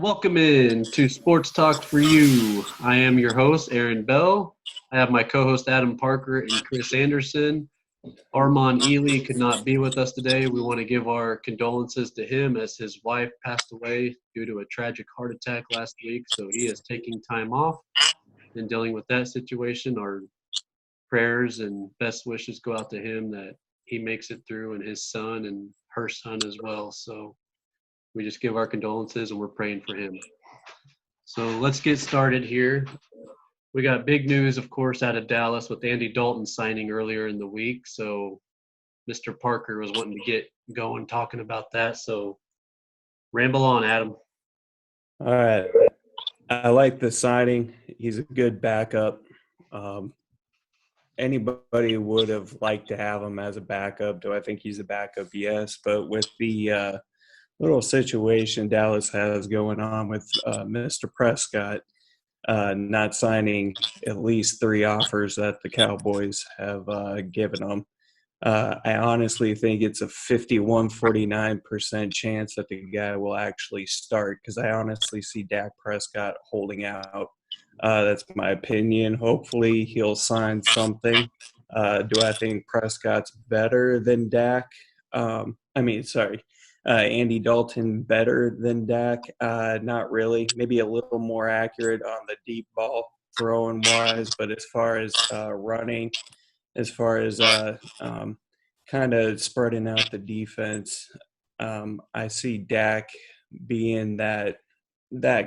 And welcome in to Sports Talk for You. I am your host, Aaron Bell. I have my co-host Adam Parker and Chris Anderson. Armand Ely could not be with us today. We want to give our condolences to him as his wife passed away due to a tragic heart attack last week. So he is taking time off and dealing with that situation. Our prayers and best wishes go out to him that he makes it through, and his son and her son as well. So we just give our condolences and we're praying for him. So let's get started here. We got big news, of course, out of Dallas with Andy Dalton signing earlier in the week. So Mr. Parker was wanting to get going talking about that. So ramble on, Adam. All right. I like the signing. He's a good backup. Anybody would have liked to have him as a backup. Do I think he's a backup? Yes. But with the little situation Dallas has going on with Mr. Prescott not signing at least 3 offers that the Cowboys have given him. I honestly think it's a 51-49% chance that the guy will actually start, because I honestly see Dak Prescott holding out. That's my opinion. Hopefully he'll sign something. Do I think Prescott's better than Dak? Andy Dalton better than Dak? Not really. Maybe a little more accurate on the deep ball throwing wise, but as far as running, as far as kind of spreading out the defense, I see Dak being that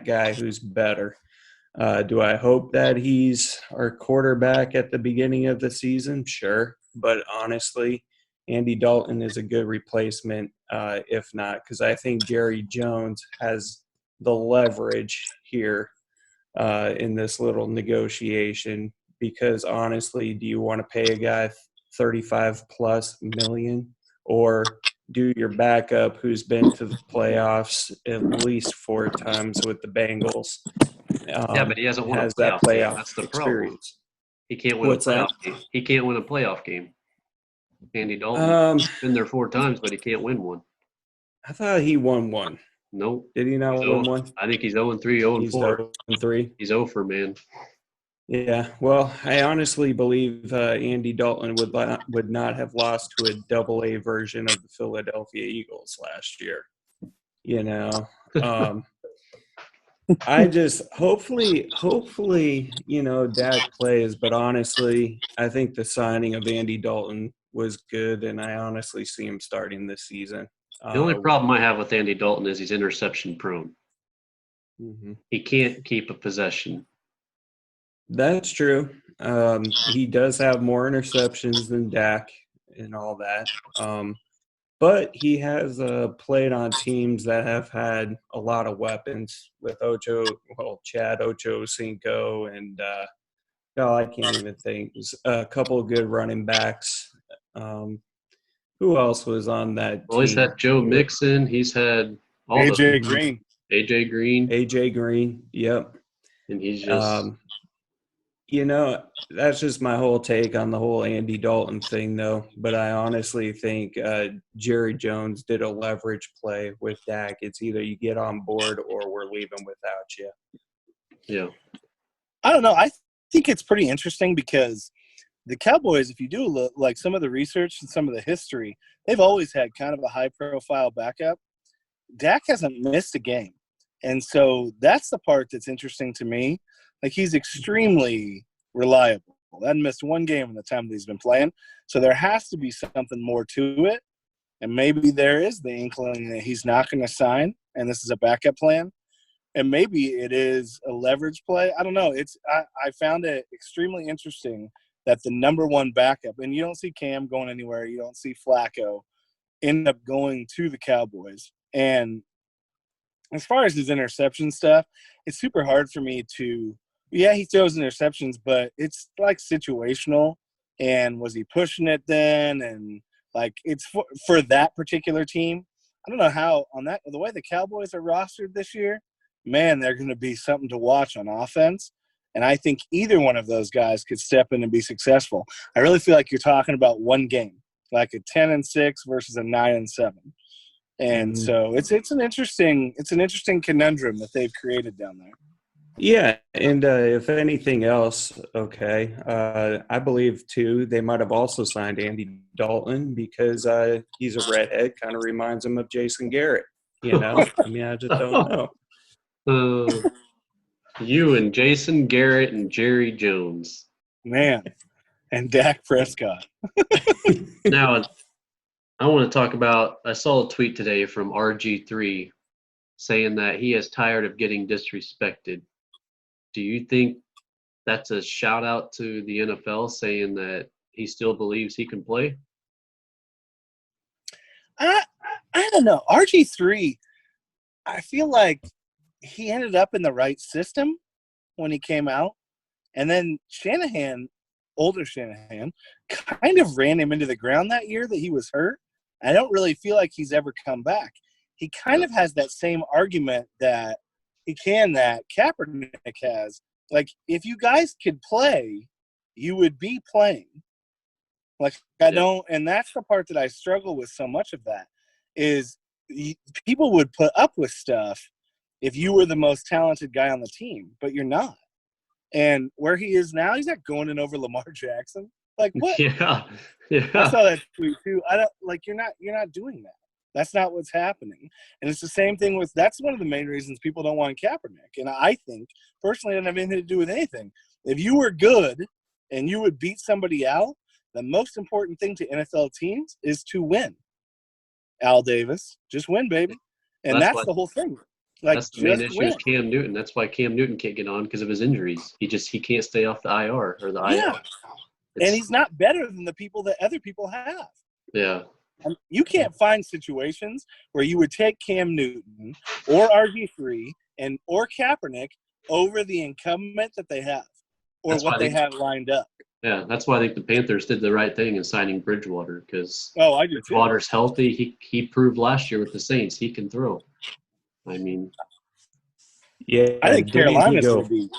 guy who's better. Do I hope that he's our quarterback at the beginning of the season? Sure. But honestly, Andy Dalton is a good replacement, if not, because I think Jerry Jones has the leverage here in this little negotiation. Because honestly, do you want to pay a guy $35+ million, or do your backup who's been to the playoffs at least 4 times with the Bengals? Yeah, but he hasn't won a that playoff game. playoff That's the experience. problem. He can't win What's a playoff that? game. He can't win a playoff game. Andy Dalton been there 4 times, but he can't win one. I thought he won one. Nope. Did he not win one? I think he's 0-3, 0-4. He's 0-3. He's over, man. Yeah, well, I honestly believe Andy Dalton would not have lost to a AA version of the Philadelphia Eagles last year. You know, I just hopefully, Dak plays. But honestly, I think the signing of Andy Dalton was good, and I honestly see him starting this season. The only problem I have with Andy Dalton is he's interception prone. Mm-hmm. He can't keep a possession. That's true. He does have more interceptions than Dak and all that. But he has played on teams that have had a lot of weapons with Chad Ochocinco, and I can't even think. A couple of good running backs. Who else was on that team? Well, he's had Joe Mixon. He's had all AJ Green. AJ Green, yep. And he's just that's just my whole take on the whole Andy Dalton thing, though. But I honestly think Jerry Jones did a leverage play with Dak. It's either you get on board or we're leaving without you. Yeah. I don't know. I think it's pretty interesting because the Cowboys, if you do look like some of the research and some of the history, they've always had kind of a high-profile backup. Dak hasn't missed a game. And so that's the part that's interesting to me. Like, he's extremely reliable. Hasn't missed one game in the time that he's been playing. So there has to be something more to it. And maybe there is the inkling that he's not going to sign, and this is a backup plan. And maybe it is a leverage play. I don't know. I found it extremely interesting that the number one backup, and you don't see Cam going anywhere, you don't see Flacco, end up going to the Cowboys. And as far as his interception stuff, it's super hard for me to – yeah, he throws interceptions, but it's like situational. And was he pushing it then? And like it's for that particular team. I don't know how on that the way the Cowboys are rostered this year, man, they're going to be something to watch on offense. And I think either one of those guys could step in and be successful. I really feel like you're talking about one game, like a 10-6 versus a 9-7. And so it's an interesting conundrum that they've created down there. Yeah, and if anything else, okay, I believe too they might have also signed Andy Dalton because he's a redhead, kind of reminds him of Jason Garrett. You know, I mean, I just don't know. You and Jason Garrett and Jerry Jones. Man, and Dak Prescott. Now, I want to talk about, I saw a tweet today from RG3 saying that he is tired of getting disrespected. Do you think that's a shout out to the NFL saying that he still believes he can play? I don't know. RG3, I feel like he ended up in the right system when he came out. And then Shanahan, older Shanahan, kind of ran him into the ground that year that he was hurt. I don't really feel like he's ever come back. He kind of has that same argument that Kaepernick has. Like, if you guys could play, you would be playing. Like, I don't, and that's the part that I struggle with so much of that, is people would put up with stuff if you were the most talented guy on the team, but you're not. And where he is now, he's not going in over Lamar Jackson. Like, what? Yeah. I saw that tweet too. I don't like, you're not doing that. That's not what's happening. And it's the same thing with, that's one of the main reasons people don't want Kaepernick. And I think, personally, it doesn't have anything to do with anything. If you were good and you would beat somebody out, the most important thing to NFL teams is to win. Al Davis, just win, baby. And that's the whole thing. Like, that's the main issue is Cam Newton. That's why Cam Newton can't get on, because of his injuries. He can't stay off the IR or the IR. And he's not better than the people that other people have. Yeah. And you can't find situations where you would take Cam Newton or RG3 or Kaepernick over the incumbent that they have or what they have lined up. Yeah, that's why I think the Panthers did the right thing in signing Bridgewater, because I do too. Bridgewater's healthy. He proved last year with the Saints he can throw. I mean, yeah, I think Carolina's going to be.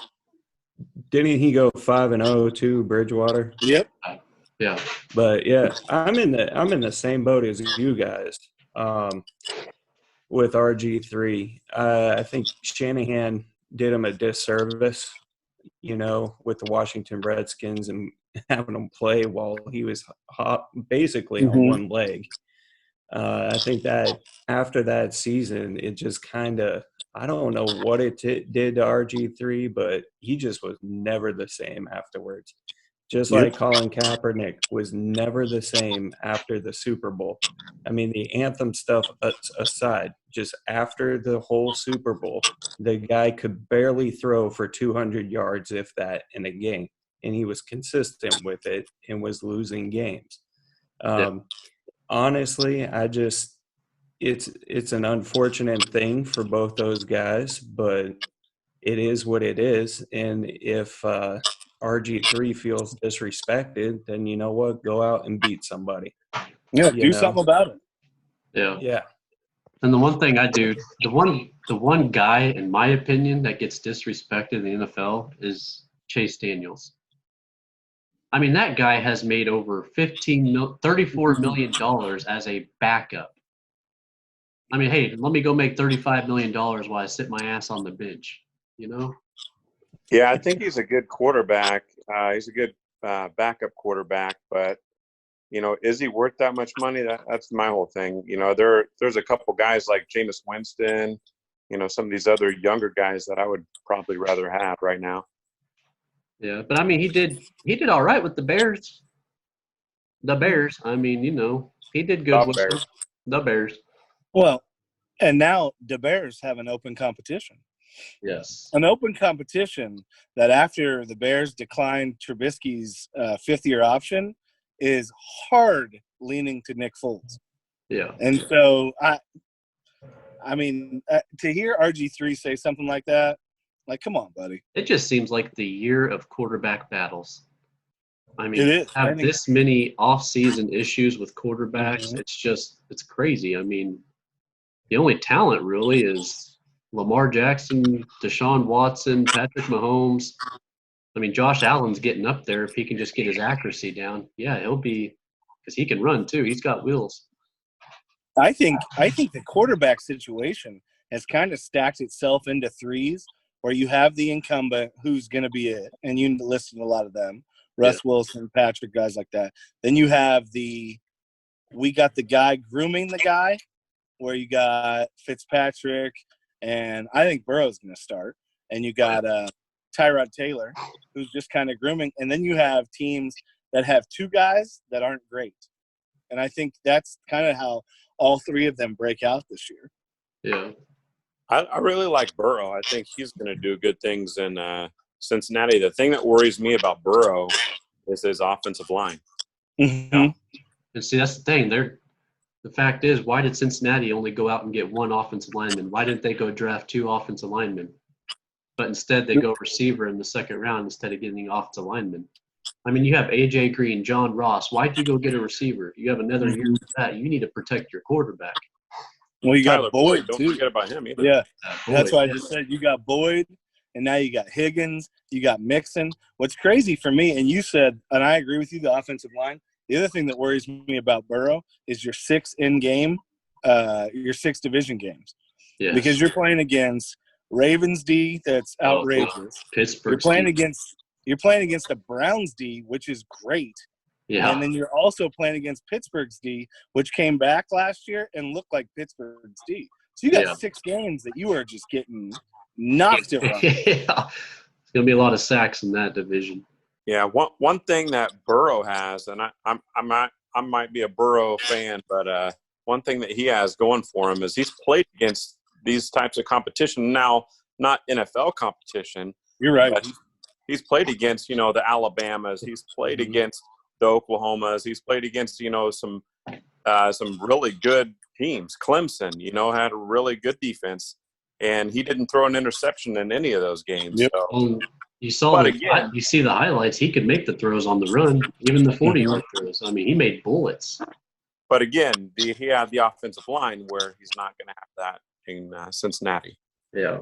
Didn't he go 5-0 too, Bridgewater? Yep. Yeah. But yeah, I'm in the same boat as you guys with RG3. I think Shanahan did him a disservice, with the Washington Redskins and having him play while he was basically on one leg. I think that after that season, it just kind of, I don't know what it did to RG3, but he just was never the same afterwards. Just like Colin Kaepernick was never the same after the Super Bowl. I mean, the anthem stuff aside, just after the whole Super Bowl, the guy could barely throw for 200 yards, if that, in a game. And he was consistent with it and was losing games. Honestly, it's an unfortunate thing for both those guys, but it is what it is. And if RG3 feels disrespected, then you know what? Go out and beat somebody. Yeah, do something about it. Yeah. Yeah. And the one thing I do, the one guy, in my opinion, that gets disrespected in the NFL is Chase Daniels. I mean, that guy has made over $34 million as a backup. I mean, hey, let me go make $35 million while I sit my ass on the bench, Yeah, I think he's a good quarterback. He's a good backup quarterback, but is he worth that much money? That's my whole thing. There's a couple guys like Jameis Winston, some of these other younger guys that I would probably rather have right now. Yeah, but I mean, he did all right with the Bears. The Bears. I mean, he did good with them. The Bears. Well, and now the Bears have an open competition. Yes. An open competition that after the Bears declined Trubisky's fifth-year option is hard leaning to Nick Foles. Yeah. And so, I mean, to hear RG3 say something like that, like, come on, buddy. It just seems like the year of quarterback battles. I mean, it is. have this many off-season issues with quarterbacks. It's crazy. I mean, the only talent really is Lamar Jackson, Deshaun Watson, Patrick Mahomes. I mean, Josh Allen's getting up there if he can just get his accuracy down. Yeah, he'll be – because he can run too. He's got wheels. I think the quarterback situation has kind of stacked itself into threes, where you have the incumbent who's going to be it, and you listed a lot of them: Russ Wilson, Patrick, guys like that. Then you have we got the guy grooming the guy, where you got Fitzpatrick, and I think Burrow's going to start, and you got Tyrod Taylor, who's just kind of grooming, and then you have teams that have two guys that aren't great, and I think that's kind of how all three of them break out this year. Yeah. I really like Burrow. I think he's going to do good things in Cincinnati. The thing that worries me about Burrow is his offensive line. Mm-hmm. And see, that's the thing. The fact is, why did Cincinnati only go out and get one offensive lineman? Why didn't they go draft two offensive linemen? But instead, they go receiver in the second round instead of getting offensive linemen. I mean, you have A.J. Green, John Ross. Why'd you go get a receiver? You have another year for that. You need to protect your quarterback. Well, you got Tyler Boyd, don't too. forget about him either. Yeah, Boyd, that's why I just said you got Boyd, and now you got Higgins, you got Mixon. What's crazy for me, and you said, and I agree with you, the offensive line. The other thing that worries me about Burrow is your six division games. Yes. Because you're playing against Ravens D, that's outrageous. Pittsburgh. You're playing against the Browns D, which is great. Yeah. And then you're also playing against Pittsburgh's D, which came back last year and looked like Pittsburgh's D. So you got 6 games that you are just getting knocked around. Yeah. It's gonna be a lot of sacks in that division. Yeah, one thing that Burrow has, and I might be a Burrow fan, but one thing that he has going for him is he's played against these types of competition. Now, not NFL competition. You're right. But he's played against, the Alabamas. He's played against the Oklahomas. He's played against, some really good teams. Clemson, had a really good defense, and he didn't throw an interception in any of those games. Yep. So. You see the highlights. He could make the throws on the run, even the 40-yard throws. I mean, he made bullets. But again, he had the offensive line where he's not going to have that in Cincinnati. Yeah.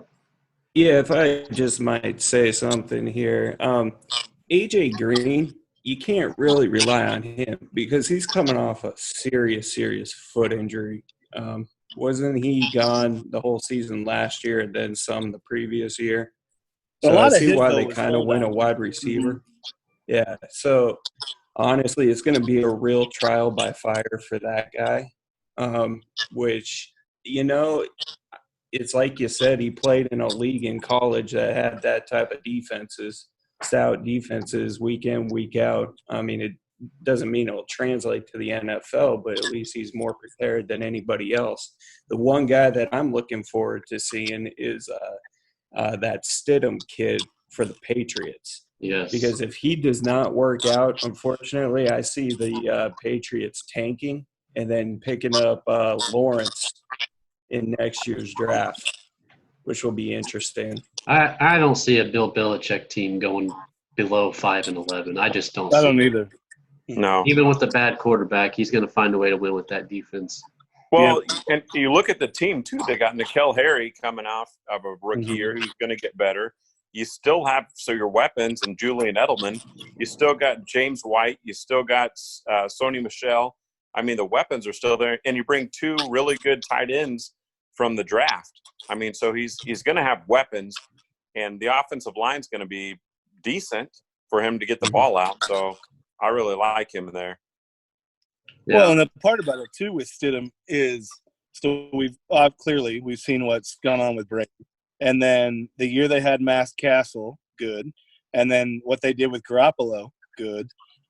Yeah, if I just might say something here. A.J. Green, you can't really rely on him because he's coming off a serious foot injury. Wasn't he gone the whole season last year and then some the previous year? So I see why they kind of went a wide receiver. Mm-hmm. Yeah, so honestly, it's going to be a real trial by fire for that guy, which, it's like you said, he played in a league in college that had that type of stout defenses, week in, week out. I mean, it doesn't mean it'll translate to the NFL, but at least he's more prepared than anybody else. The one guy that I'm looking forward to seeing is that Stidham kid for the Patriots. Yes. Because if he does not work out, unfortunately, I see the Patriots tanking and then picking up Lawrence in next year's draft, which will be interesting. I don't see a Bill Belichick team going below 5-11. I just don't. I don't either. No. Even with the bad quarterback, he's going to find a way to win with that defense. Well, and you look at the team, too. They got N'Keal Harry coming off of a rookie year who's going to get better. You still have your weapons and Julian Edelman. You still got James White. You still got Sony Michel. I mean, the weapons are still there. And you bring 2 really good tight ends from the draft. I mean, so he's going to have weapons. And the offensive line's going to be decent for him to get the ball out. So I really like him there. Yeah. Well, and the part about it too with Stidham is, so we've seen what's gone on with Brady, and then the year they had Mass Castle, good, and then what they did with Garoppolo, good,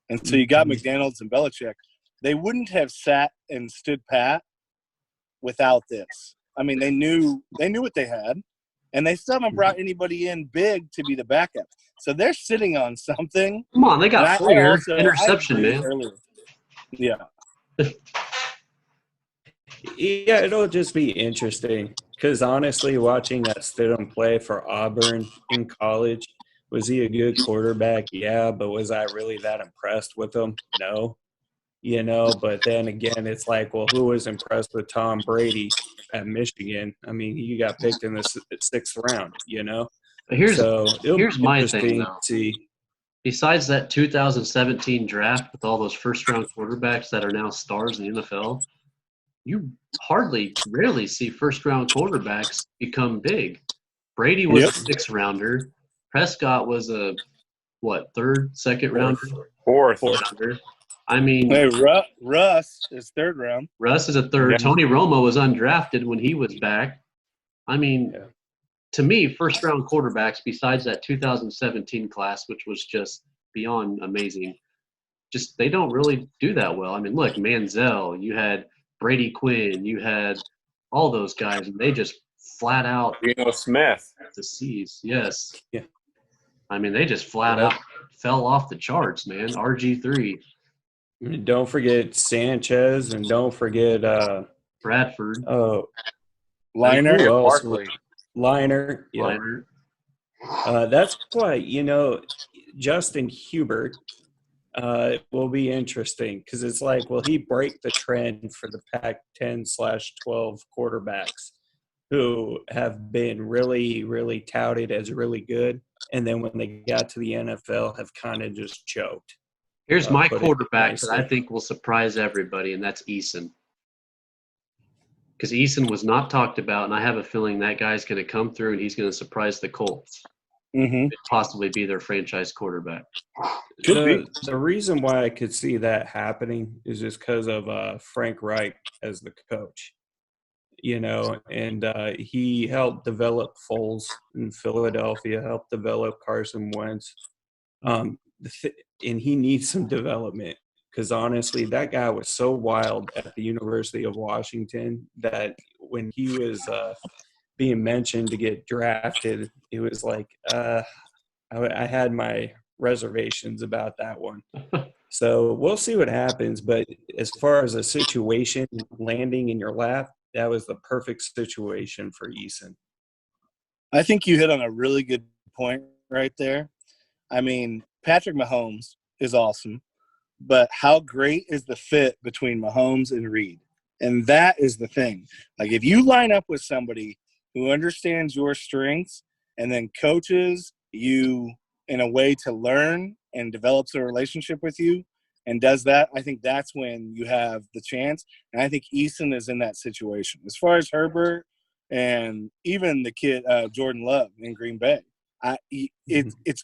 and so you got McDaniels and Belichick. They wouldn't have sat and stood pat without this. I mean, they knew what they had, and they still haven't brought anybody in big to be the backup. So they're sitting on something. Come on, they got Flair, interception, man. Earlier. Yeah. Yeah, it'll just be interesting because honestly, watching that Stidham play for Auburn in college, was he a good quarterback? Yeah, but was I really that impressed with him? No. But then again, it's like, well, who was impressed with Tom Brady at Michigan? I mean, he got picked in the 6th round, But here's my thing, though. See. Besides that 2017 draft with all those first-round quarterbacks that are now stars in the NFL, you rarely see first-round quarterbacks become big. Brady was a sixth-rounder. Prescott was a second rounder? Fourth. Rounder. I mean, Hey, Russ is third round. Russ is a third. Yeah. Tony Romo was undrafted when he was back. I mean, to me, first-round quarterbacks, besides that 2017 class, which was just beyond amazing, just they don't really do that well. I mean, look, Manziel, you had Brady Quinn, you had all those guys, and they just flat out Smith. the C's. Yes. Yeah. I mean, they just flat out fell off the charts, man. RG3. Don't forget Sanchez, and don't forget Bradford. oh, Liner. who else? Barkley. Liner. Yeah. Liner. That's why, Justin Hubert will be interesting because it's like, will he break the trend for the Pac-10/12 quarterbacks who have been really, really touted as really good, and then when they got to the NFL have kind of just choked? Here's my put it quarterback that I nicely. think will surprise everybody, and that's Eason. Because Eason was not talked about, and I have a feeling that guy's going to come through and he's going to surprise the Colts. Mm-hmm. Possibly be their franchise quarterback. The reason why I could see that happening is just because of Frank Reich as the coach, and he helped develop Foles in Philadelphia, helped develop Carson Wentz, and he needs some development because honestly, that guy was so wild at the University of Washington that when he was being mentioned to get drafted, it was like I had my reservations about that one. So we'll see what happens. But as far as a situation landing in your lap, that was the perfect situation for Eason. I think you hit on a really good point right there. I mean, Patrick Mahomes is awesome, but how great is the fit between Mahomes and Reed? And that is the thing. Like, if you line up with somebody who understands your strengths and then coaches you in a way to learn and develops a relationship with you and does that, I think that's when you have the chance. And I think Eason is in that situation. As far as Herbert and even the kid Jordan Love in Green Bay, it's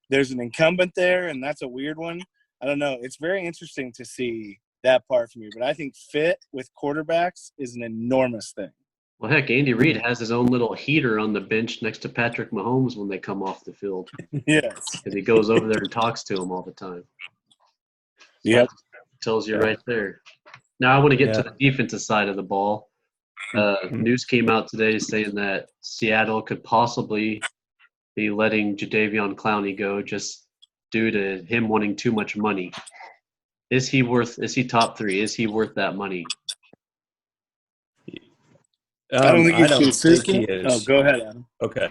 there's an incumbent there, and that's a weird one. I don't know. It's very interesting to see that part from you. But I think fit with quarterbacks is an enormous thing. Well, heck, Andy Reid has his own little heater on the bench next to Patrick Mahomes when they come off the field. Yes. And he goes over there and talks to him all the time. Yep. Tells you right there. Now I want to get to Yeah. the defensive side of the ball. News came out today saying that Seattle could possibly be letting Jadeveon Clowney go just due to him wanting too much money. Is he top 3? Is he worth that money? I don't think he's think consistent. he is. Oh, go ahead, Adam. Okay.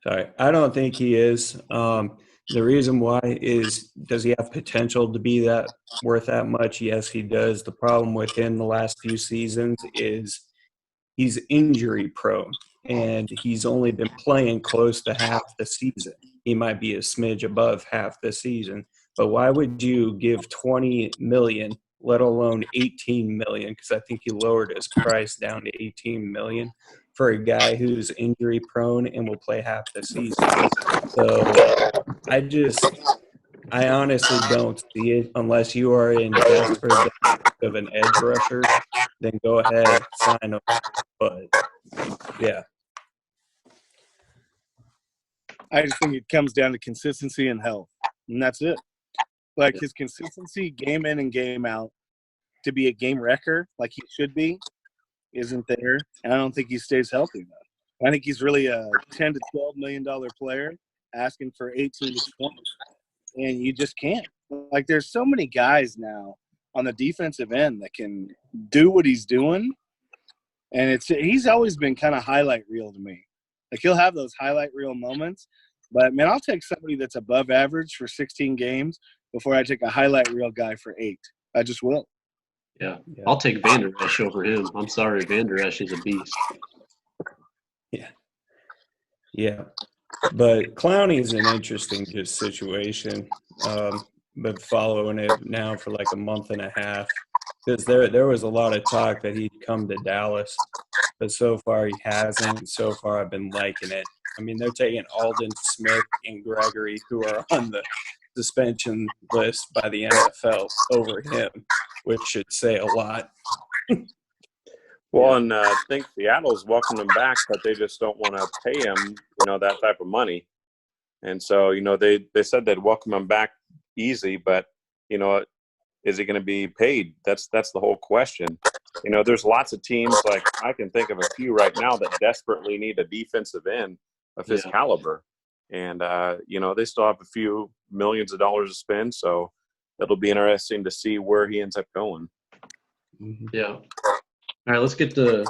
Sorry. I don't think he is. The reason why is, does he have potential to be that worth that much? Yes, he does. The problem with him the last few seasons is he's injury prone, and he's only been playing close to half the season. He might be a smidge above half the season, but why would you give $20 million, let alone $18 million? Because I think he lowered his price down to $18 million for a guy who's injury prone and will play half the season. So I honestly don't see it unless you are in desperate of an edge rusher. Then go ahead, sign him. But yeah, I just think it comes down to consistency and health, and that's it. Like, his consistency, game in and game out, to be a game wrecker like he should be, isn't there. And I don't think he stays healthy enough. I think he's really a $10 to $12 million player asking for 18 to 20, and you just can't. Like, there's so many guys now on the defensive end that can do what he's doing, and he's always been kind of highlight reel to me. Like, he'll have those highlight reel moments, but man, I'll take somebody that's above average for 16 games before I take a highlight reel guy for 8. I just will. Yeah. I'll take Van Der Esch over him. I'm sorry, Van Der Esch is a beast. Yeah. But Clowney is an interesting situation. Been following it now for like a month and a half. because there was a lot of talk that he'd come to Dallas, but so far he hasn't. So far I've been liking it. I mean, they're taking Alden Smith and Gregory, who are on the suspension list by the NFL, over him, which should say a lot. Well, and I think Seattle's welcomed him back, but they just don't want to pay him, that type of money. And so, they said they'd welcome him back easy, but, is he going to be paid? That's the whole question. There's lots of teams, like I can think of a few right now that desperately need a defensive end of his caliber. And, they still have a few millions of dollars to spend. So it'll be interesting to see where he ends up going. Yeah. All right, let's get to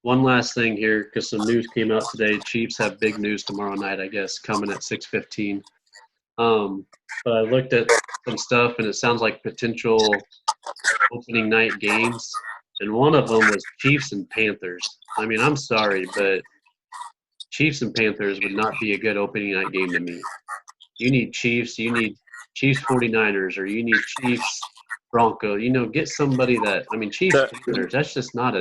one last thing here because some news came out today. Chiefs have big news tomorrow night, I guess, coming at 6:15. But I looked at some stuff, and it sounds like potential opening night games, and one of them was Chiefs and Panthers. I mean, I'm sorry, but Chiefs and Panthers would not be a good opening night game to me. You need Chiefs 49ers, or you need Chiefs Broncos. Get somebody that – I mean, Chiefs Panthers, that's just not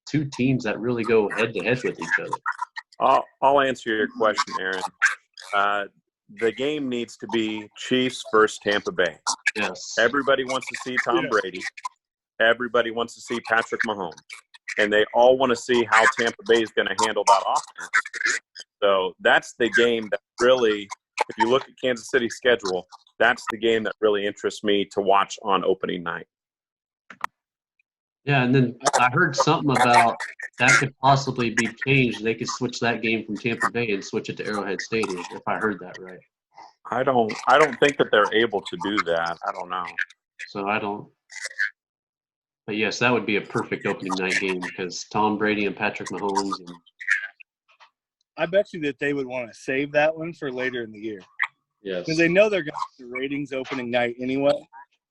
two teams that really go head-to-head with each other. I'll answer your question, Aaron. The game needs to be Chiefs versus Tampa Bay. Yes. Everybody wants to see Tom Brady. Everybody wants to see Patrick Mahomes. And they all want to see how Tampa Bay is going to handle that offense. So that's the game that really, if you look at Kansas City's schedule, that's the game that really interests me to watch on opening night. Yeah, and then I heard something about that could possibly be changed. They could switch that game from Tampa Bay and switch it to Arrowhead Stadium, if I heard that right. I don't think that they're able to do that. I don't know. So I don't. But yes, that would be a perfect opening night game because Tom Brady and Patrick Mahomes. And I bet you that they would want to save that one for later in the year. yes. Because they know they're going to have the ratings opening night anyway.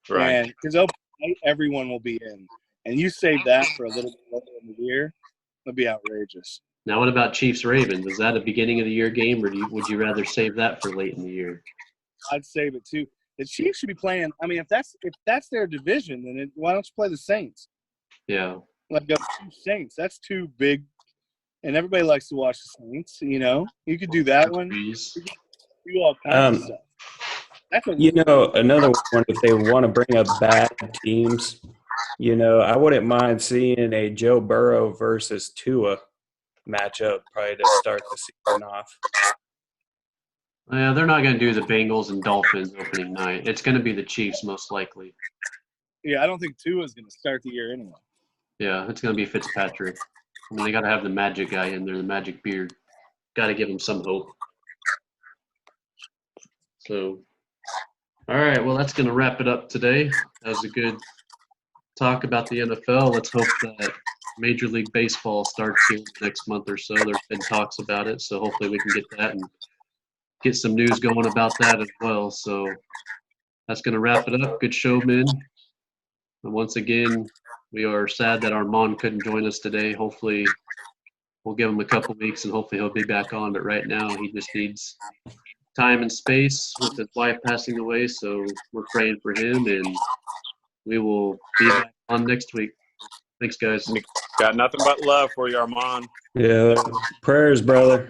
Right. And because opening night, everyone will be in. And you save that for a little bit later in the year, it'll be outrageous. Now, what about Chiefs-Ravens? Is that a beginning of the year game, or would you rather save that for late in the year? I'd save it too. The Chiefs should be playing. I mean, if that's their division, then why don't you play the Saints? Yeah. Like the Saints, that's too big, and everybody likes to watch the Saints. You could do that one. You could do all kinds of stuff. That's another one. If they want to bring up bad teams, I wouldn't mind seeing a Joe Burrow versus Tua matchup probably to start the season off. Yeah, they're not going to do the Bengals and Dolphins opening night. It's going to be the Chiefs most likely. Yeah, I don't think Tua is going to start the year anyway. Yeah, it's going to be Fitzpatrick. I mean, they got to have the magic guy in there, the magic beard. Got to give him some hope. So, all right, well, that's going to wrap it up today. That was a good talk about the NFL. Let's hope that Major League Baseball starts here next month or so. There's been talks about it, so hopefully we can get that and get some news going about that as well. So that's going to wrap it up. Good show, men. And once again, we are sad that Armand couldn't join us today. Hopefully we'll give him a couple weeks and hopefully he'll be back on. But right now he just needs time and space with his wife passing away. So we're praying for him, and we will be back on next week. Thanks, guys. Got nothing but love for you, Armand. Yeah, prayers, brother.